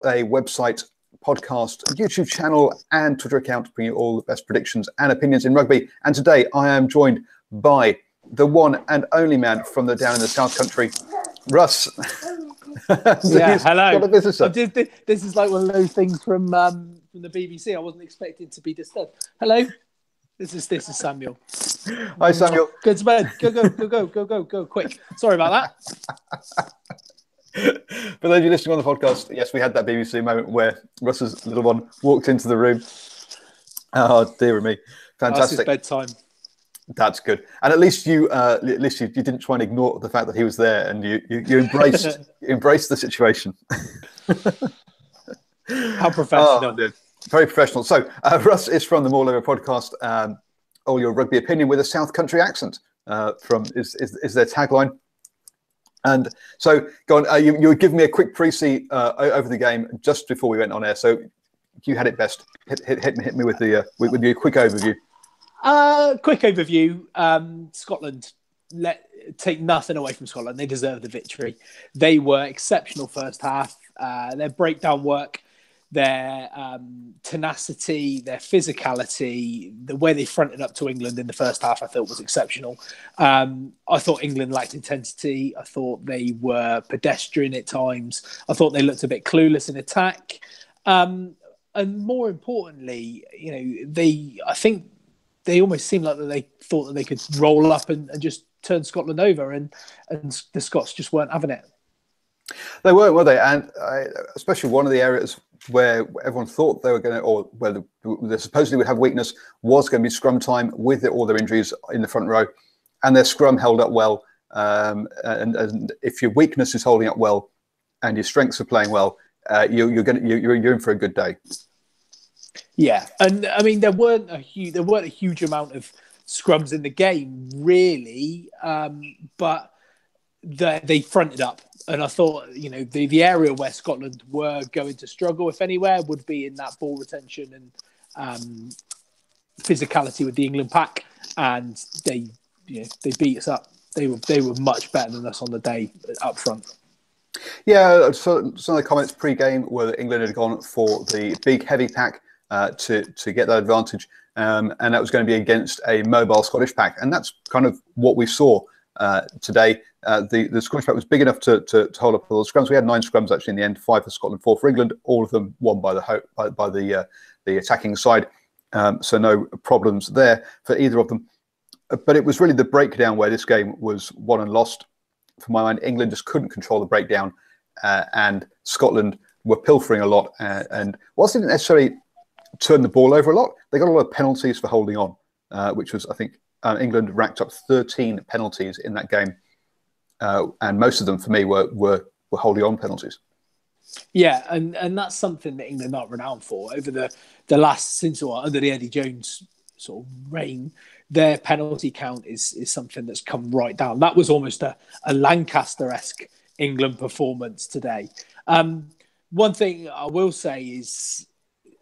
a website, podcast, YouTube channel, and Twitter account, bringing you all the best predictions and opinions in rugby. And today I am joined by the one and only man from down in the South Country, Russ. Yeah, hello. Got a visitor. This is like one of those things from the BBC. I wasn't expecting to be disturbed. Hello, this is Samuel. Hi, Samuel. Good to bed. Go, quick. Sorry about that. For those of you listening on the podcast, yes, we had that BBC moment where Russ's little one walked into the room. Oh, dear me. Fantastic. That's his bedtime. That's good. And at least you didn't try and ignore the fact that he was there, and you embraced the situation. How professional. Oh, very professional. So Russ is from the Maul Over podcast, all your rugby opinion with a South Country accent is their tagline. And so, go on. You were giving me a quick pre-see over the game just before we went on air. So you had it best. Hit me with your quick overview. Quick overview. Scotland, take nothing away from Scotland. They deserve the victory. They were exceptional first half. Their breakdown work, their tenacity, their physicality, the way they fronted up to England in the first half, I thought was exceptional. I thought England lacked intensity. I thought they were pedestrian at times. I thought they looked a bit clueless in attack. And more importantly, I think they almost seemed like that they thought that they could roll up and just turn Scotland over, and the Scots just weren't having it. They weren't, were they? And especially one of the areas where everyone thought they were going to, or where they supposedly would have weakness, was going to be scrum time with all their injuries in the front row, and their scrum held up well. And if your weakness is holding up well, and your strengths are playing well, you're in for a good day. Yeah, and I mean there weren't a huge amount of scrums in the game really, but they fronted up, and I thought the area where Scotland were going to struggle, if anywhere, would be in that ball retention and physicality with the England pack, and they beat us up. They were much better than us on the day up front. Yeah, so some of the comments pre-game were that England had gone for the big heavy pack to get that advantage, and that was going to be against a mobile Scottish pack, and that's kind of what we saw today. The Scottish pack was big enough to hold up all the scrums. We had 9 scrums actually in the end, 5 for Scotland, 4 for England. All of them won by the attacking side, so no problems there for either of them. But it was really the breakdown where this game was won and lost. For my mind, England just couldn't control the breakdown, and Scotland were pilfering a lot. And whilst they didn't necessarily turn the ball over a lot, they got a lot of penalties for holding on, which was, I think, England racked up 13 penalties in that game, and most of them for me were holding on penalties. Yeah, and that's something that England aren't renowned for over the last under the Eddie Jones sort of reign. Their penalty count is something that's come right down. That was almost a Lancaster-esque England performance today. One thing I will say is,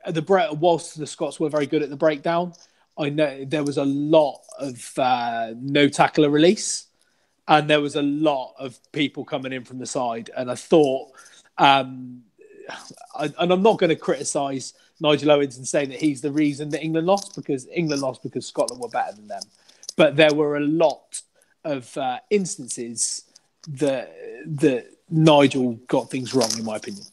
whilst the Scots were very good at the breakdown, I know there was a lot of no tackler release, and there was a lot of people coming in from the side. And I thought, and I'm not going to criticise Nigel Owens and say that he's the reason that England lost, because England lost because Scotland were better than them. But there were a lot of instances that Nigel got things wrong, in my opinion.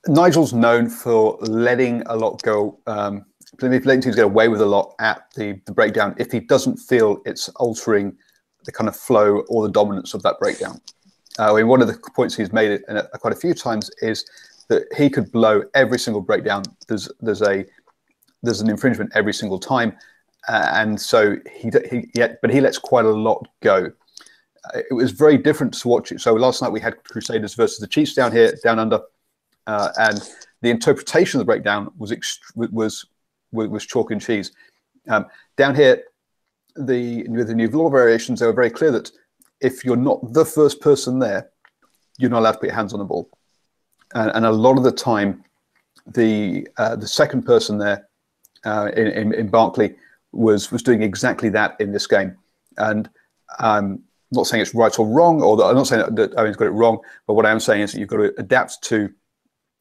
Nigel's known for letting a lot go, letting teams get away with a lot at the breakdown if he doesn't feel it's altering the kind of flow or the dominance of that breakdown. I mean, one of the points he's made quite a few times is that he could blow every single breakdown. There's an infringement every single time, and so he lets quite a lot go. It was very different to watch it. So last night we had Crusaders versus the Chiefs down under. And the interpretation of the breakdown was chalk and cheese. Down here, with the new law variations, they were very clear that if you're not the first person there, you're not allowed to put your hands on the ball. And a lot of the time, the second person there in Barkley was doing exactly that in this game. And I'm not saying it's right or wrong, or I'm not saying that Owen's got it wrong, but what I am saying is that you've got to adapt to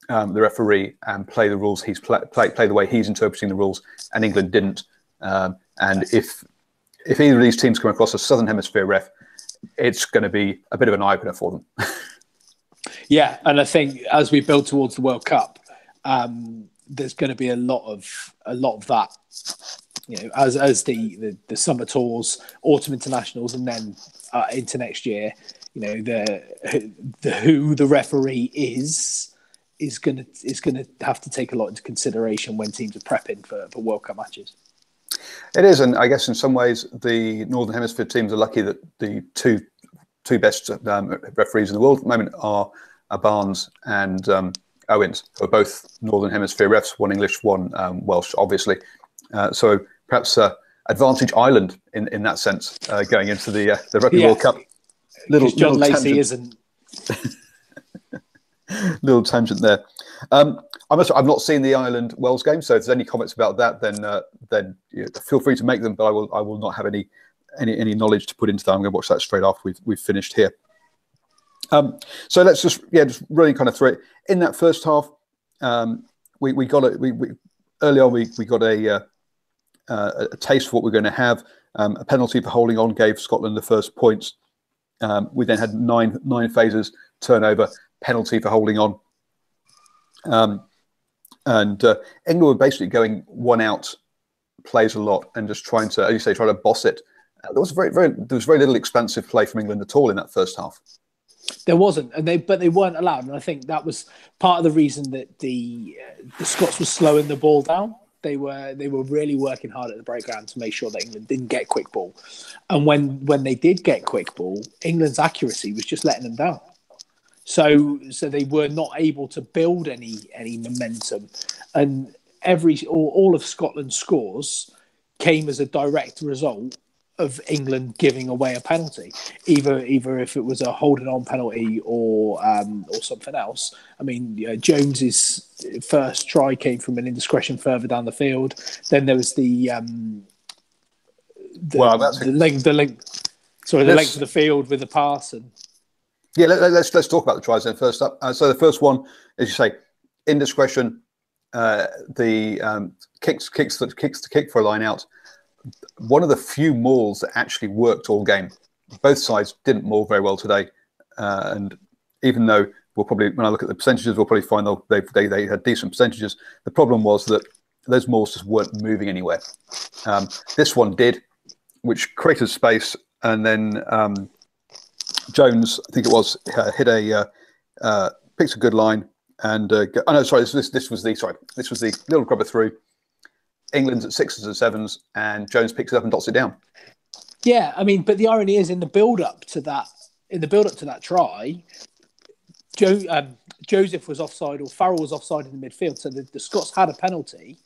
the referee and play the rules play the way he's interpreting the rules, and England didn't. And if either of these teams come across a Southern Hemisphere ref, it's going to be a bit of an eye-opener for them. Yeah, and I think as we build towards the World Cup, there's going to be a lot of that. As the summer tours, autumn internationals, and then into next year, who the referee is going to have to take a lot into consideration when teams are prepping for World Cup matches. It is, and I guess in some ways the Northern Hemisphere teams are lucky that the two best referees in the world at the moment are Barnes and Owens, who are both Northern Hemisphere refs, one English, one Welsh, obviously. So perhaps advantage Ireland in that sense going into the Rugby World Cup. John Lacey isn't. Little tangent there. I've not seen the Ireland Wales game, so if there's any comments about that, then feel free to make them. But I will not have any knowledge to put into that. I'm going to watch that straight after we've finished here. So let's just really kind of through it. In that first half, we got early on we got a taste of what we're going to have. A penalty for holding on gave Scotland the first points. We then had nine phases, turnover, penalty for holding on. And England were basically going one out, plays a lot, and just trying to, as you say, try to boss it. There was very little expansive play from England at all in that first half. There wasn't, but they weren't allowed, and I think that was part of the reason that the Scots were slowing the ball down. They were really working hard at the breakground to make sure that England didn't get quick ball, and when they did get quick ball, England's accuracy was just letting them down. So they were not able to build any momentum, and all of Scotland's scores came as a direct result of England giving away a penalty, either if it was a holding on penalty or something else. I mean, Jones's first try came from an indiscretion further down the field. Then there was the length of the field with the pass. And yeah, let's talk about the tries then first up. So the first one, as you say, indiscretion. The kick for a line out. One of the few mauls that actually worked all game. Both sides didn't maul very well today, and even though we'll probably, when I look at the percentages, we'll probably find they had decent percentages. The problem was that those mauls just weren't moving anywhere. This one did, which created space, and then Jones, I think it was, picked a good line, and this was the little grubber through. England's at 6s and 7s, and Jones picks it up and dots it down. Yeah, I mean, but the irony is in the build-up to that try, Joseph was offside, or Farrell was offside in the midfield, so the Scots had a penalty,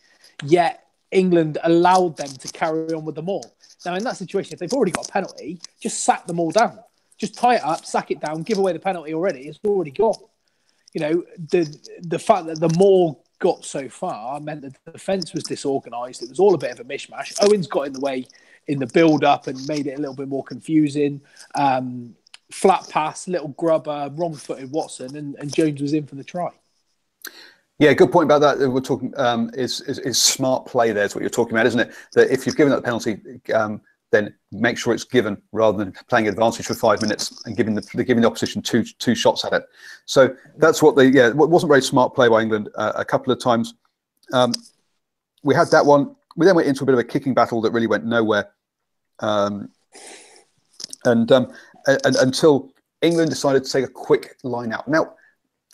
yet England allowed them to carry on with the maul. Now, in that situation, if they've already got a penalty, just sack them all down. Just tie it up, sack it down, give away the penalty already. It's already gone. The fact that the maul got so far meant that the defence was disorganised. It was all a bit of a mishmash. Owens got in the way in the build-up and made it a little bit more confusing. Flat pass, little grubber, wrong-footed Watson, and Jones was in for the try. Yeah, good point about that. We're talking is smart play. There is what you're talking about, isn't it? That if you've given that penalty, then make sure it's given rather than playing advantage for 5 minutes and giving the opposition two shots at it. So that's what it wasn't very smart play by England a couple of times. We had that one. We then went into a bit of a kicking battle that really went nowhere, and until England decided to take a quick line out. Now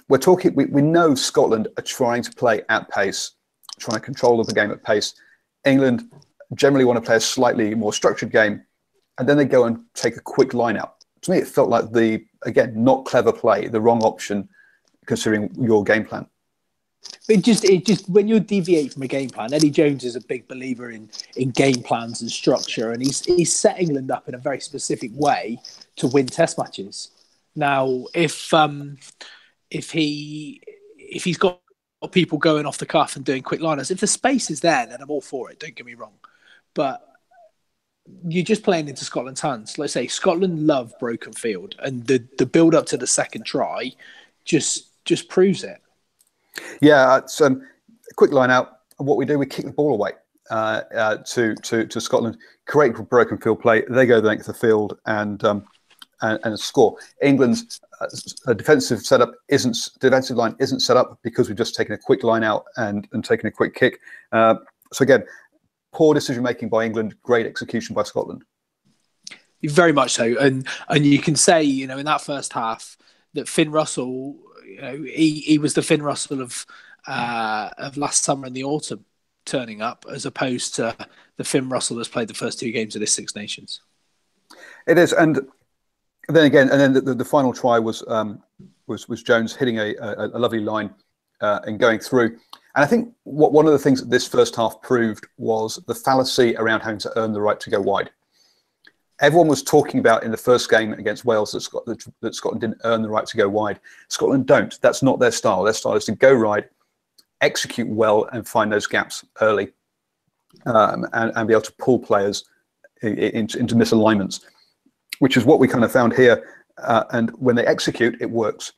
we're talking. We know Scotland are trying to play at pace, trying to control the game at pace. England generally want to play a slightly more structured game, and then they go and take a quick line out. To me, it felt like not clever play, the wrong option, considering your game plan. It just when you deviate from a game plan, Eddie Jones is a big believer in game plans and structure, and he's set England up in a very specific way to win Test matches. Now, if he's got people going off the cuff and doing quick liners, if the space is there, then I'm all for it. Don't get me wrong. But you're just playing into Scotland's hands. Let's say Scotland love broken field, and the build up to the second try just proves it. Yeah, it's a quick line out. What we do, we kick the ball away to Scotland, create broken field play. They go the length of the field and score. England's defensive line isn't set up because we've just taken a quick line out and taken a quick kick. So again, poor decision making by England, great execution by Scotland. Very much so, and you can say, in that first half that Finn Russell, he was the Finn Russell of last summer and the autumn, turning up, as opposed to the Finn Russell that's played the first 2 games of this Six Nations. It is, and then again, and then the final try was Jones hitting a lovely line and going through. And I think one of the things that this first half proved was the fallacy around having to earn the right to go wide. Everyone was talking about in the first game against Wales that Scotland didn't earn the right to go wide. Scotland don't. That's not their style. Their style is to go right, execute well, and find those gaps early, and be able to pull players into misalignments, which is what we kind of found here. And when they execute, it works.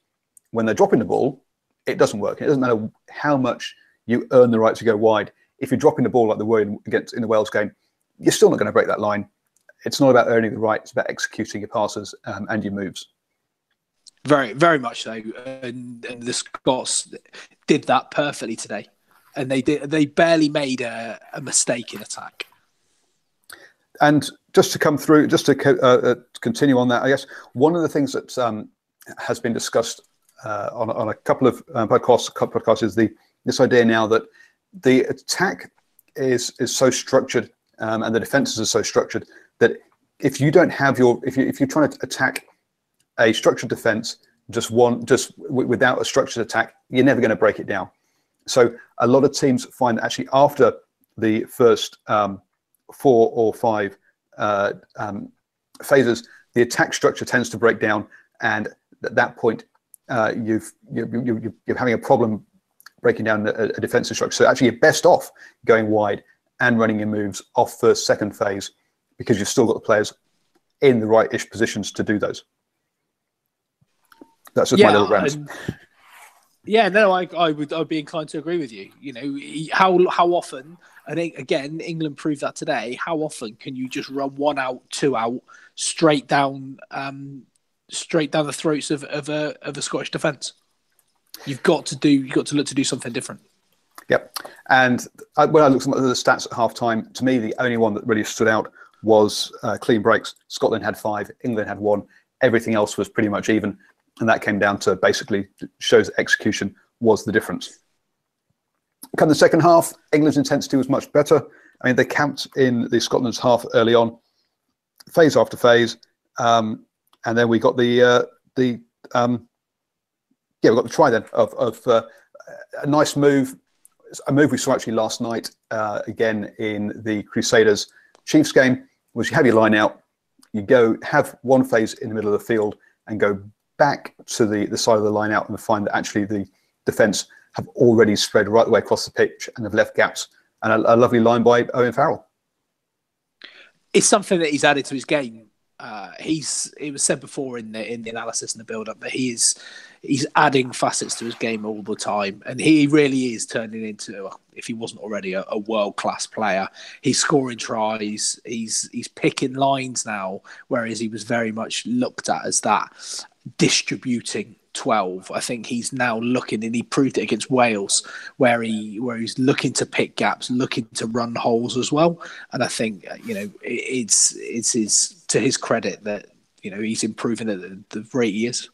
When they're dropping the ball, it doesn't work. It doesn't matter how much you earn the right to go wide. If you're dropping the ball like they were in the Wales game, you're still not going to break that line. It's not about earning the right. It's about executing your passes and your moves. Very, very much so. And the Scots did that perfectly today. And they barely made a mistake in attack. And just to come through, just to continue on that, I guess one of the things that has been discussed on a couple of podcasts is this idea now that the attack is so structured and the defenses are so structured that if you don't have if you're trying to attack a structured defense without a structured attack, you're never going to break it down. So a lot of teams find that actually after the first 4 or 5 phases, the attack structure tends to break down, and at that point you're having a problem breaking down a defensive structure. So actually you're best off going wide and running your moves off first, second phase, because you've still got the players in the right-ish positions to do those. That's just my little rant. I'd be inclined to agree with you. How often, and again, England proved that today. How often can you just run 1 out, 2 out, straight down the throats of a Scottish defence? You've got to look to do something different. Yep. And when I looked at the stats at half time, to me, the only one that really stood out was clean breaks. Scotland had 5, England had 1. Everything else was pretty much even. And that came down to basically shows that execution was the difference. Come the second half, England's intensity was much better. I mean, they camped in the Scotland's half early on, phase after phase. And then we got we got the try then of a nice move. A move we saw actually last night, again in the Crusaders Chiefs game, was you have your line out, you go have one phase in the middle of the field and go back to the side of the line out and find that actually the defence have already spread right the way across the pitch and have left gaps. And a lovely line by Owen Farrell. It's something that he's added to his game. It was said before in the analysis and the build-up that he's adding facets to his game all the time, and he really is turning into, if he wasn't already, a world-class player. He's scoring tries, he's picking lines now, whereas he was very much looked at as that distributing 12. I think he's now looking, and he proved it against Wales, where he's looking to pick gaps, looking to run holes as well. And I think it's to his credit that he's improving at the rate he is.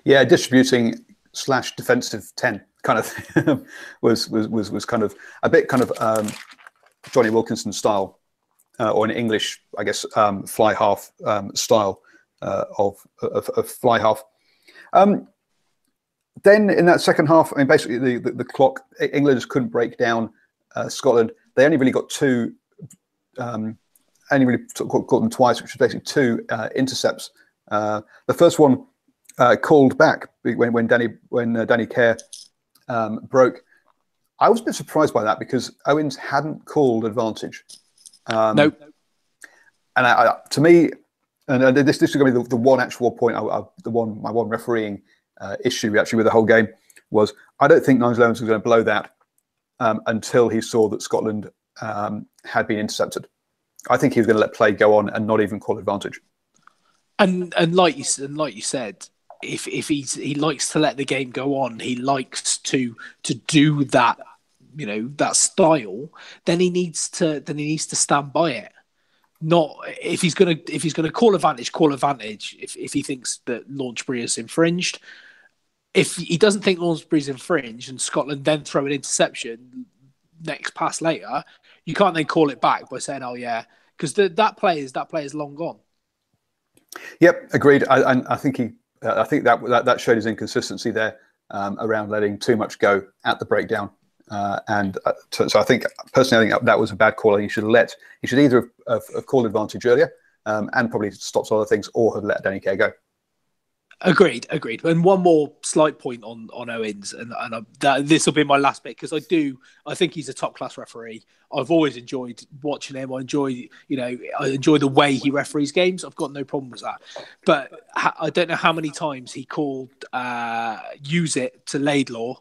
Yeah, distributing / defensive 10 kind of was kind of a bit kind of Johnny Wilkinson style, or an English, I guess, fly half style of fly half. Then in that second half, I mean, basically the clock, England just couldn't break down Scotland. They only really got 2, only really caught them twice, which was basically 2 intercepts. The first one called back when Danny Kerr broke. I was a bit surprised by that because Owens hadn't called advantage. Nope. And to me, and this is going to be the one actual point, my one refereeing issue actually with the whole game, was, I don't think Nigel Owens was going to blow that until he saw that Scotland had been intercepted. I think he was going to let play go on and not even call advantage. And like you said, if he likes to let the game go on, he likes to do that, that style. Then he needs to stand by it. Not if he's gonna call advantage, call advantage. If he thinks that Launchbury is infringed, if he doesn't think Launchbury is infringed, and Scotland then throw an interception next pass later, you can't then call it back by saying, "Oh yeah," because that play is long gone. Yep, agreed. I think that showed his inconsistency there around letting too much go at the breakdown. So I think personally, I think that was a bad call. He should either have called advantage earlier and probably stopped other things, or have let Danny Care go. Agreed. And one more slight point on Owens, and this will be my last bit, because I think he's a top class referee. I've always enjoyed watching him. I enjoy the way he referees games. I've got no problem with that. But I don't know how many times he called use it to Laidlaw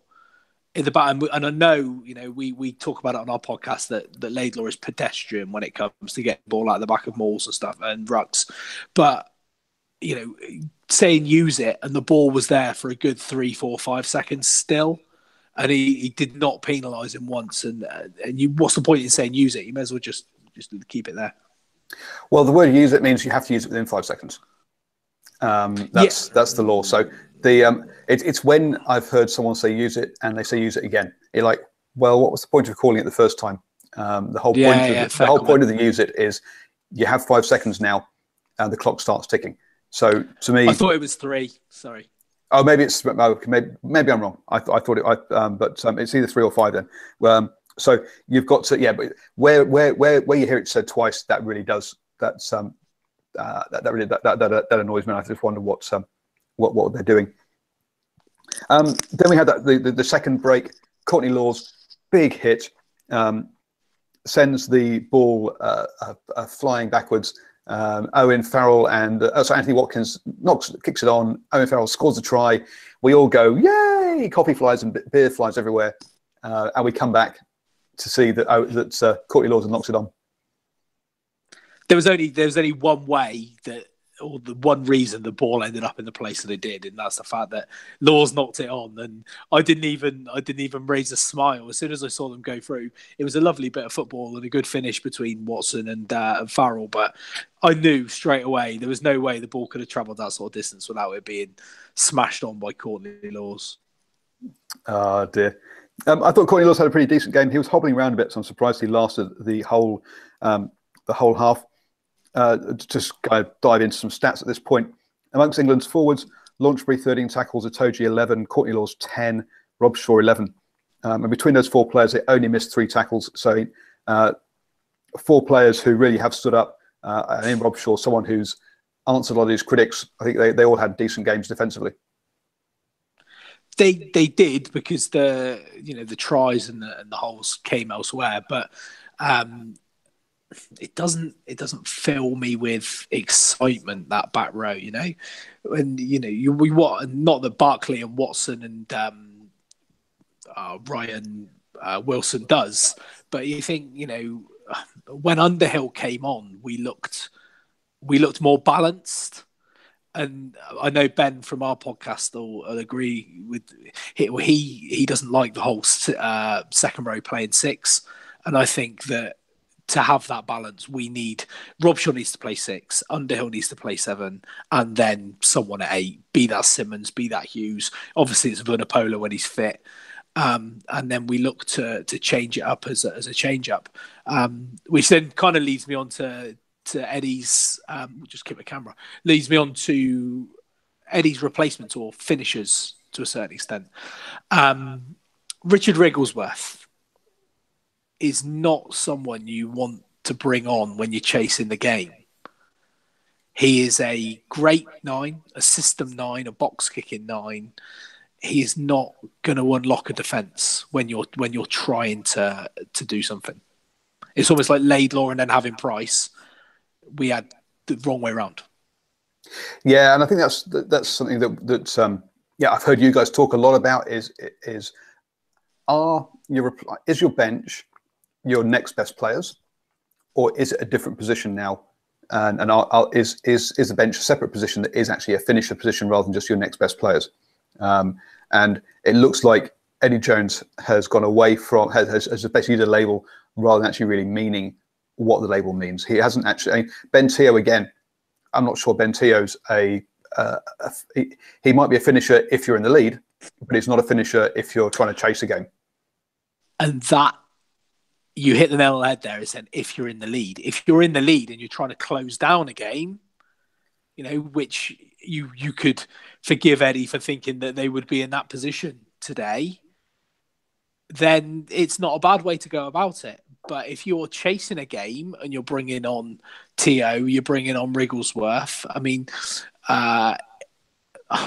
in the back, and I know we talk about it on our podcast that Laidlaw is pedestrian when it comes to getting the ball out of the back of mauls and stuff and rucks, but saying use it, and the ball was there for a good 3, 4, 5 seconds still, and he did not penalise him once. And what's the point in saying use it? You may as well just keep it there. Well, the word use it means you have to use it within 5 seconds. That's the law. So it's when I've heard someone say use it and they say use it again. You're like, well, what was the point of calling it the first time? The whole point of the use it is you have 5 seconds now, and the clock starts ticking. So to me, I thought it was 3. Sorry. Oh, maybe maybe I'm wrong. I thought it, but it's either 3 or 5 then. So you've got to, but where you hear it said twice, that really does that annoys me. I just wonder what they're doing. Then we had the second break. Courtney Lawes big hit sends the ball flying backwards. Owen Farrell and Anthony Watkins kicks it on. Owen Farrell scores a try. We all go, yay! Coffee flies and beer flies everywhere, and we come back to see that Courtney Lawes knocks it on. There was only one way or the one reason the ball ended up in the place that it did, and that's the fact that Lawes knocked it on. And I didn't even raise a smile as soon as I saw them go through. It was a lovely bit of football and a good finish between Watson and Farrell, but I knew straight away there was no way the ball could have travelled that sort of distance without it being smashed on by Courtney Lawes. Oh dear. I thought Courtney Lawes had a pretty decent game. He was hobbling around a bit, so I'm surprised he lasted the whole half. Just kind of dive into some stats at this point. Amongst England's forwards, Launchbury 13 tackles, Itoje 11, Courtney Lawes 10, Rob Shaw 11. And between those 4 players, they only missed 3 tackles. So 4 players who really have stood up. And in Rob Shaw, someone who's answered a lot of these critics. I think they all had decent games defensively. They did, because the tries and the holes came elsewhere, but it doesn't fill me with excitement, that back row, and we want, not that Barkley and Watson and Ryan Wilson does, but you think when Underhill came on, we looked more balanced. And I know Ben from our podcast will agree with he doesn't like the whole second row playing 6, and I think that to have that balance, we need Rob Shaw needs to play 6, Underhill needs to play 7, and then someone at 8. Be that Simmons, be that Hughes. Obviously, it's Vunipola when he's fit, and then we look to change it up as a change up, which then kind of leads me on to Eddie's. Just keep the camera. Leads me on to Eddie's replacements or finishers to a certain extent. Richard Wrigglesworth is not someone you want to bring on when you're chasing the game. He is a great 9, a system 9, a box kicking 9. He is not going to unlock a defence when you're trying to do something. It's almost like Laidlaw and then having Price. We had the wrong way around. Yeah, and I think that's something that yeah, I've heard you guys talk a lot about is your bench your next best players, or is it a different position now? And is the bench a separate position that is actually a finisher position rather than just your next best players? And it looks like Eddie Jones has gone away from has basically used a label rather than actually really meaning what the label means. He hasn't actually. I mean, Ben Teo again. I'm not sure Ben Teo's he might be a finisher if you're in the lead, but he's not a finisher if you're trying to chase a game. And that, you hit the nail on the head there, is then if you're in the lead. If you're in the lead and you're trying to close down a game, which you could forgive Eddie for thinking that they would be in that position today, then it's not a bad way to go about it. But if you're chasing a game and you're bringing on Teo, you're bringing on Wrigglesworth, I mean, I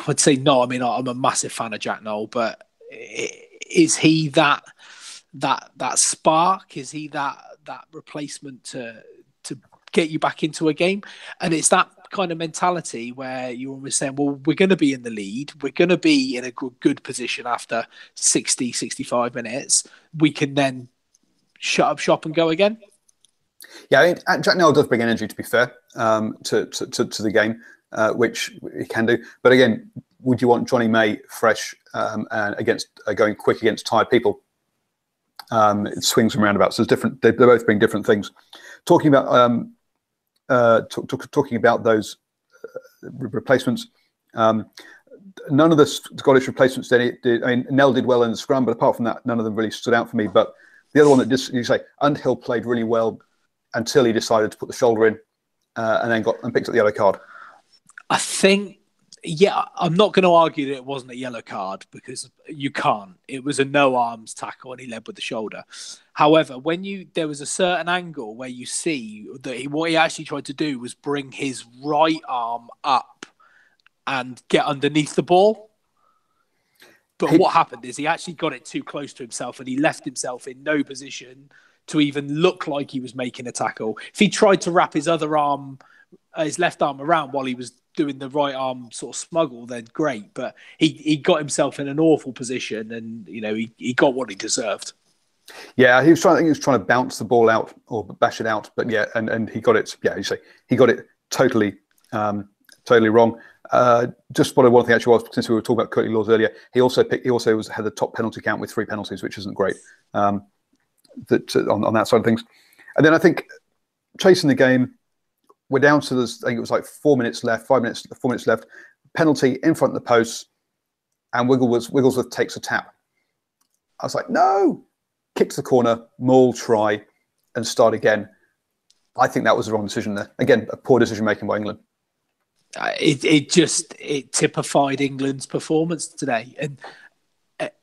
would say no. I mean, I'm a massive fan of Jack Nowell, but is he that spark? Is he that replacement to get you back into a game? And it's that kind of mentality where you're almost saying, well, we're going to be in the lead. We're going to be in a good position after 60, 65 minutes. We can then shut up shop and go again. Yeah, I mean, Jack Nowell does bring energy, to be fair, to the game, which he can do. But again, would you want Johnny May fresh and against going quick against tired people? It swings and roundabouts. There's different. They both bring different things. Talking about talking about those replacements. None of the Scottish replacements did. I mean, Nell did well in the scrum, but apart from that, none of them really stood out for me. But the other one that just, you say, Underhill played really well until he decided to put the shoulder in, and then picked up the yellow card. I think, yeah, I'm not going to argue that it wasn't a yellow card because you can't. It was a no arms tackle and he led with the shoulder. However, there was a certain angle where you see that what he actually tried to do was bring his right arm up and get underneath the ball. But what happened is he actually got it too close to himself and he left himself in no position to even look like he was making a tackle. If he tried to wrap his other arm, his left arm around while he was doing the right arm sort of smuggle, then great. But he got himself in an awful position and, he got what he deserved. Yeah, he was trying to bounce the ball out or bash it out. But yeah, and he got it. Yeah, you say he got it totally wrong. Just what I want to think actually was, since we were talking about Curtly Laws earlier, he also had the top penalty count with 3 penalties, which isn't great. On that side of things, and then I think chasing the game, we're down to this. I think it was like 4 minutes left, 4 minutes left. Penalty in front of the post, and Wigglesworth takes a tap. I was like, no, kick to the corner, maul, try, and start again. I think that was the wrong decision there. Again, a poor decision making by England. It typified England's performance today. And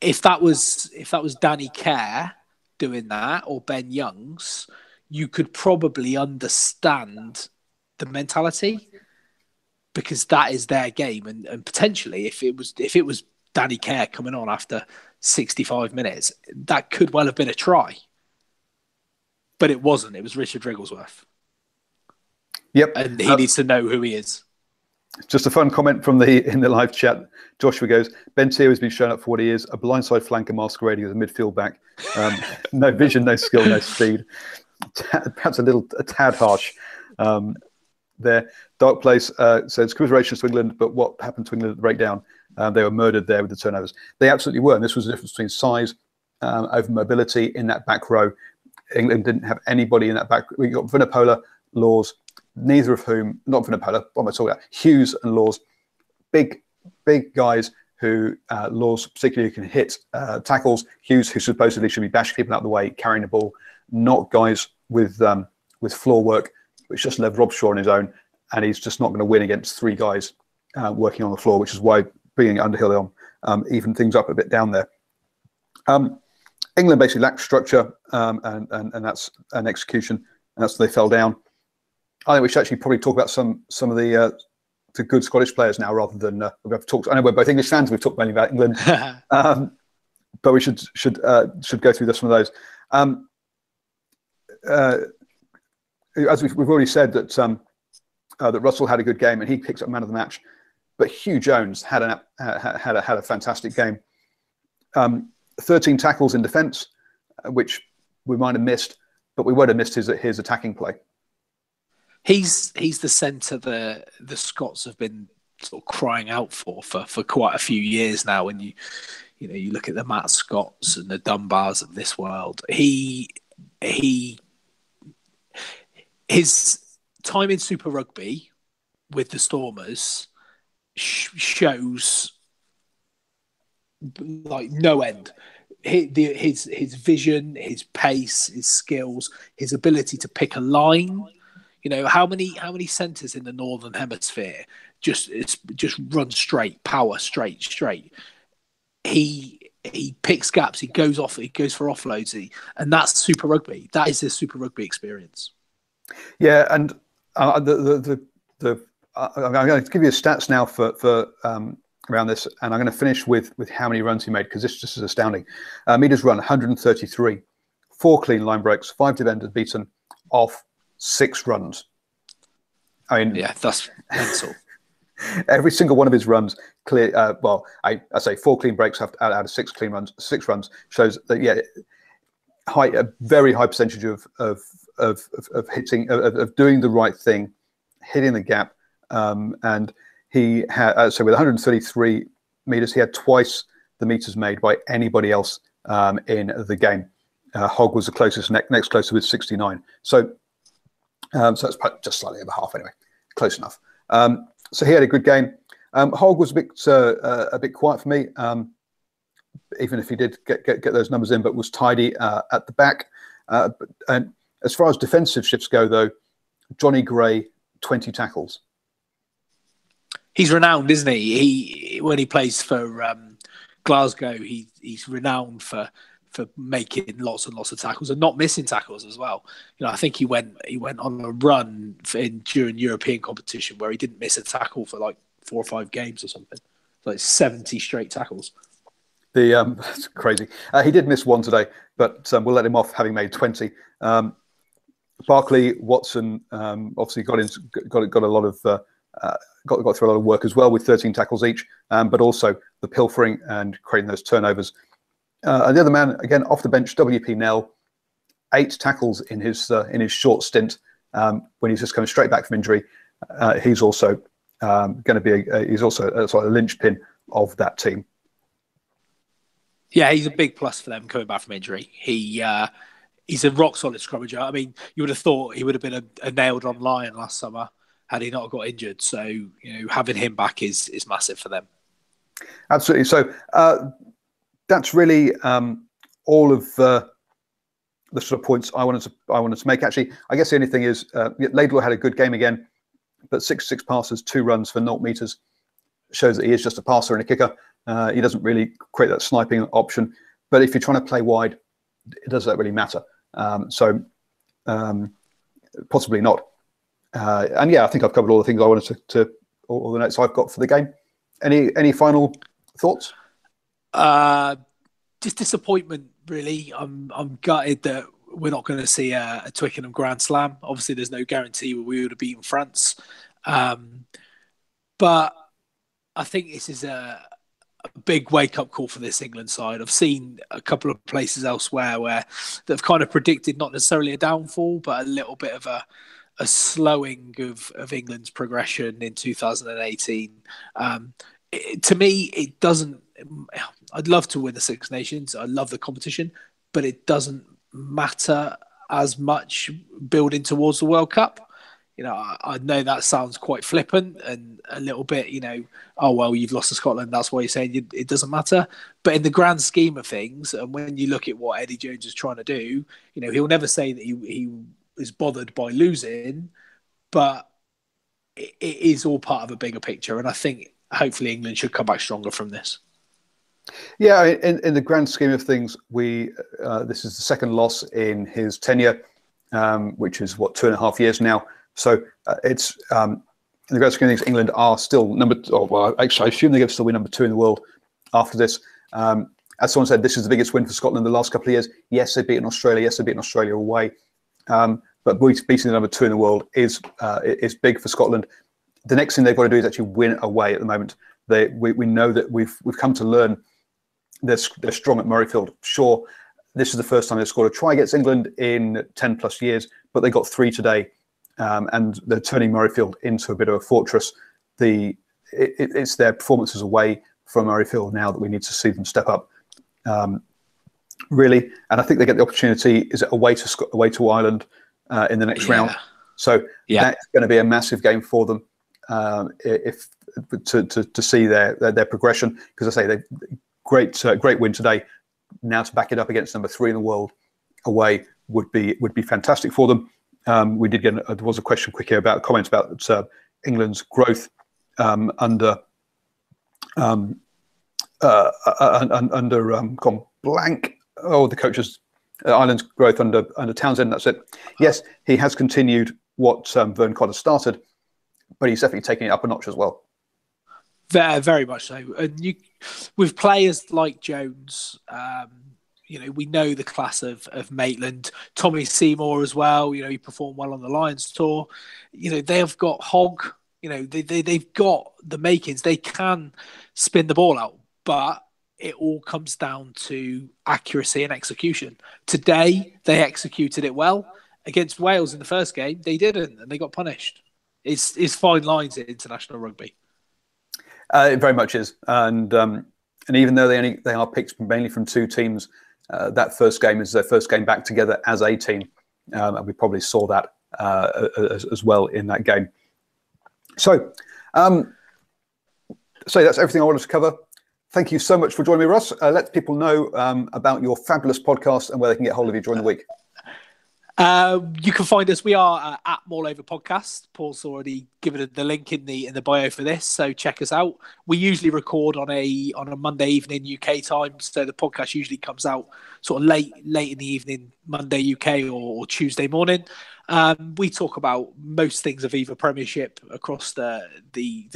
if that was Danny Kerr doing that or Ben Youngs, you could probably understand the mentality because that is their game. And potentially, if it was Danny Kerr coming on after 65 minutes, that could well have been a try. But it wasn't. It was Richard Wrigglesworth. Yep, and he needs to know who he is. Just a fun comment in the live chat. Joshua goes, Ben Teo has been shown up for what he is, a blindside flanker masquerading as a midfield back. No vision, no skill, no speed. Perhaps a tad harsh there. Dark Place says, commiserations to England, but what happened to England at the breakdown? They were murdered there with the turnovers. They absolutely were, and this was the difference between size over mobility in that back row. England didn't have anybody in that back. We got Vunipola, Laws, neither of whom, not Vunipola, what am I talking about? Hughes and Laws, big guys who, Laws particularly can hit tackles. Hughes, who supposedly should be bashing people out of the way, carrying the ball, not guys with floor work, which just left Rob Shaw on his own, and he's just not going to win against 3 guys working on the floor, which is why bringing Underhill on even things up a bit down there. England basically lacked structure and that's an execution, and that's why they fell down. I think we should actually probably talk about some of the good Scottish players now, rather than we have talked. I know we're both English fans. We've talked mainly about England, but we should go through some of those. As we've already said that that Russell had a good game and he picks up man of the match. But Hugh Jones had a fantastic game. 13 tackles in defence, which we might have missed, but we won't have missed his attacking play. He's the centre the Scots have been sort of crying out for quite a few years now. When you look at the Matt Scotts and the Dunbars of this world, his time in Super Rugby with the Stormers shows like no end. His vision, his pace, his skills, his ability to pick a line. How many centres in the Northern Hemisphere just run straight, power straight. He picks gaps. He goes for offloads. And that's Super Rugby. That is his Super Rugby experience. Yeah, and I'm going to give you stats now for around this, and I'm going to finish with how many runs he made, because this just is astounding. Meters run 133, 4 clean line breaks, 5 defenders beaten off 6 runs. I mean, yeah, that's mental. Every single one of his runs clear. I say 4 clean breaks out of 6 clean runs. 6 runs shows that a very high percentage of hitting, of doing the right thing, hitting the gap, and he had so with 133 meters, he had twice the meters made by anybody else in the game. Hogg was the closest, next closest with 69. So it's just slightly over half anyway, close enough. So he had a good game. Hogg was a bit quiet for me, even if he did get those numbers in, but was tidy at the back. And as far as defensive shifts go, though, Johnny Gray, 20 tackles. He's renowned, isn't he? When he plays for Glasgow, he's renowned for making lots and lots of tackles and not missing tackles as well. I think he went on a run during European competition where he didn't miss a tackle for like 4 or 5 games or something, like 70 straight tackles. That's crazy. He did miss one today, but we'll let him off having made 20. Barkley, Watson, obviously got a lot of got through a lot of work as well with 13 tackles each, but also the pilfering and creating those turnovers. And the other man, again, off the bench, WP Nell, 8 tackles in his short stint when he's just coming straight back from injury. He's also going to be he's also a sort of linchpin of that team. Yeah, he's a big plus for them coming back from injury. He's a rock solid scrummager. I mean, you would have thought he would have been a nailed on lion last summer had he not got injured. So having him back is massive for them. Absolutely. So that's really all of the sort of points I wanted to make. Actually, I guess the only thing is Laidlaw had a good game again, but 6 passes, 2 runs for 0 meters shows that he is just a passer and a kicker. He doesn't really create that sniping option. But if you're trying to play wide, does that really matter? So possibly not. And yeah, I think I've covered all the things I wanted to all the notes I've got for the game. Any final thoughts? Just disappointment, really. I'm gutted that we're not going to see a Twickenham Grand Slam. Obviously, there's no guarantee we would have beaten France. But I think this is a big wake-up call for this England side. I've seen a couple of places elsewhere where they've kind of predicted not necessarily a downfall, but a little bit of a slowing of England's progression in 2018. To me, it doesn't. I'd love to win the Six Nations. I love the competition, but it doesn't matter as much building towards the World Cup. I know that sounds quite flippant and a little bit, oh, well, you've lost to Scotland. That's why you're saying it doesn't matter. But in the grand scheme of things, and when you look at what Eddie Jones is trying to do, he'll never say that he is bothered by losing, but it is all part of a bigger picture. And I think hopefully England should come back stronger from this. Yeah, in the grand scheme of things, this is the second loss in his tenure, which is 2.5 years now. So it's in the grand scheme of things, England are still actually, I assume they still be number 2 in the world after this. As someone said, this is the biggest win for Scotland in the last couple of years. Yes, they've beaten Australia. Yes, they've beaten Australia away. But beating the number 2 in the world is big for Scotland. The next thing they've got to do is actually win away. At the moment, we know that we've come to learn they're strong at Murrayfield. Sure, this is the first time they've scored a try against England in 10 plus years, but they got 3 today, and they're turning Murrayfield into a bit of a fortress. It's their performances away from Murrayfield now that we need to see them step up, really. And I think they get the opportunity. Is it away to Ireland in the next round? So that's going to be a massive game for them if to see their progression. Because I say they great win today. Now to back it up against number 3 in the world away would be fantastic for them. We did get there was a question quick here about comments about England's growth under gone blank. Oh, the coaches, Ireland's growth under Townsend. That's it. Yes, he has continued what Vern Cotter started, but he's definitely taking it up a notch as well. Very much so. And with players like Jones, we know the class of Maitland, Tommy Seymour as well. He performed well on the Lions tour. They have got Hogg. They've got the makings. They can spin the ball out, but it all comes down to accuracy and execution. Today, they executed it well. Against Wales in the first game, they didn't, and they got punished. It's fine lines in international rugby. It very much is, and even though they are picked mainly from 2 teams, that first game is their first game back together as a team, and we probably saw that as well in that game. So that's everything I wanted to cover. Thank you so much for joining me, Russ. Let people know about your fabulous podcast and where they can get hold of you during the week. You can find us. We are at Maul Over Podcast. Paul's already given the link in the bio for this, so check us out. We usually record on a Monday evening UK time, so the podcast usually comes out sort of late in the evening, Monday UK or Tuesday morning. We talk about most things of either Premiership across the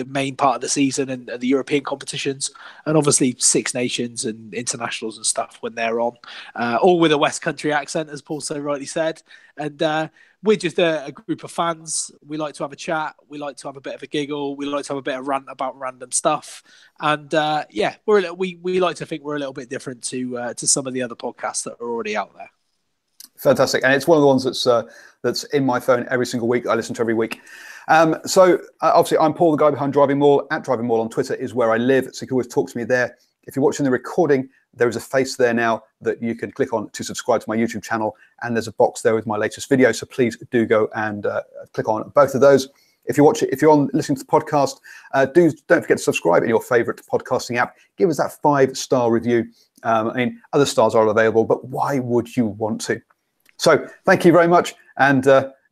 main part of the season and the European competitions, and obviously Six Nations and internationals and stuff when they're on, all with a West Country accent, as Paul so rightly said. And we're just a group of fans. We like to have a chat. We like to have a bit of a giggle. We like to have a bit of rant about random stuff. And we like to think we're a little bit different to some of the other podcasts that are already out there. Fantastic, and it's one of the ones that's in my phone every single week. I listen to every week. So obviously, I'm Paul, the guy behind DrivingMaul. At DrivingMaul on Twitter is where I live, so you can always talk to me there. If you're watching the recording, there is a face there now that you can click on to subscribe to my YouTube channel, and there's a box there with my latest video. So please do go and click on both of those. If you're listening to the podcast, don't forget to subscribe in your favourite podcasting app. Give us that 5-star review. Other stars are available, but why would you want to? So thank you very much. And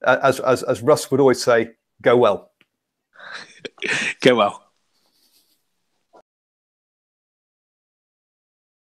as Russ would always say, go well. Go well.